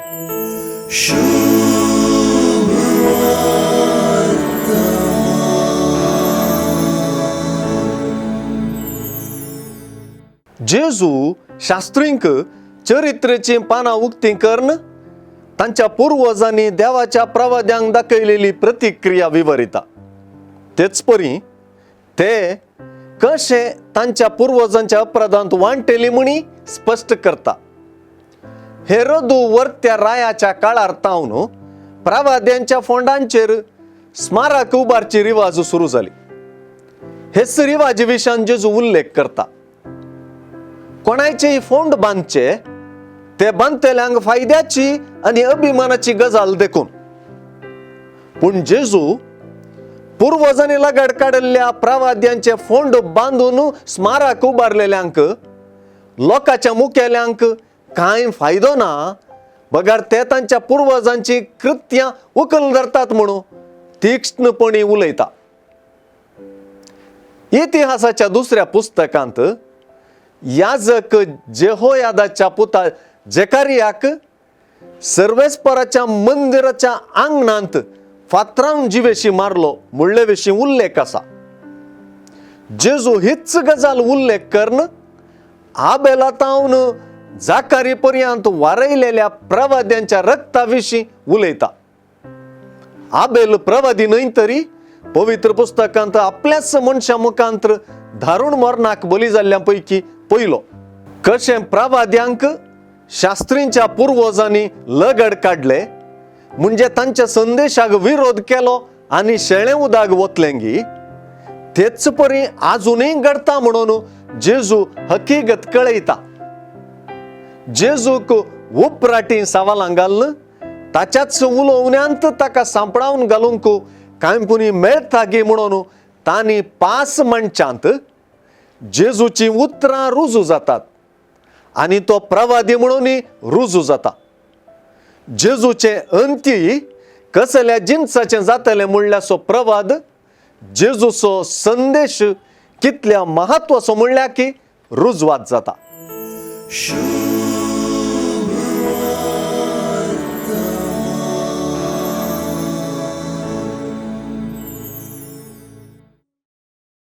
जेजू शास्त्रींक चरित्रेची पानां उक्ती करून तांच्या पुर्वजांनी देवाच्या प्रवाद्यांक दाखयलेली प्रतिक्रिया विवरिता. तेच परी ते कशे तांच्या पुर्वजांच्या अपराधांत वांटेली म्हणी स्पष्ट करता. हेरोदू वर्त्या रायाच्या काळार तावन प्रवाद्यांच्या फोंडांचेर स्मारक उबारची रिवाज सुरू जाली. हेच रिवाजी विशयान जेजू उल्लेख करता. कोणाचेय फोंड बांदचे ते बांदतेल्यांक फायद्याची आणि अभिमानाची गजाल देखून. पूण जेजू पुर्वजांनी लगड काडिल्ल्या प्रवाद्यांचे फोंड बांदून स्मारक उबारलेल्यांक लोकांच्या मुखेल्यांक कांय फायदो ना, बगार ते तांच्या पुर्वजांची कृत्यां उखल धरतात म्हणून तीक्ष्णपणी उलयता. इतिहासाच्या दुसऱ्या पुस्तकांत याजक जेहोयादाच्या पुता जेकारियाक सर्वेस्पराच्या मंदिराच्या आंगणांत फातरावन जिवेशी मारलो म्हणले विशीं उल्लेख आसा. जेजू हीच गजाल उल्लेख करून आबेला तावन जाकारी पर्यंत वारयलेल्या प्रवाद्यांच्या रक्ता विशीं उलयता. आबेल प्रवादी न्हय तरी पवित्र पुस्तकांत आपल्याच मनशा मुखांतर धारून मरणाक बली जाल्ल्या पैकी पयलो. कशे प्रवाद्यांक शास्त्रींच्या पुर्वजांनी लगड काडले म्हणजे तांच्या संदेशाक विरोध केलो आनी शेळे उदक वतलेंगी, तेच परी आजुनय घडता म्हणून जेजू हकीकत कळयता. जेजूक उपराटी सवालां घालन ताच्याच उलोवण्यांत ताका सांपडावन घालूंक कांय पुनी मेळटा गे म्हणून तांणी 5 मनशांत जेजूची उतरां रुजू जातात आनी तो प्रवादी म्हणून रुजू जाता. जेजूचे अंत्य कसल्या जिन्साचें जातलें म्हणल्याचो प्रवाद जेजूचो संदेश कितल्या महत्वाचो म्हणल्या की रुजवात जाता.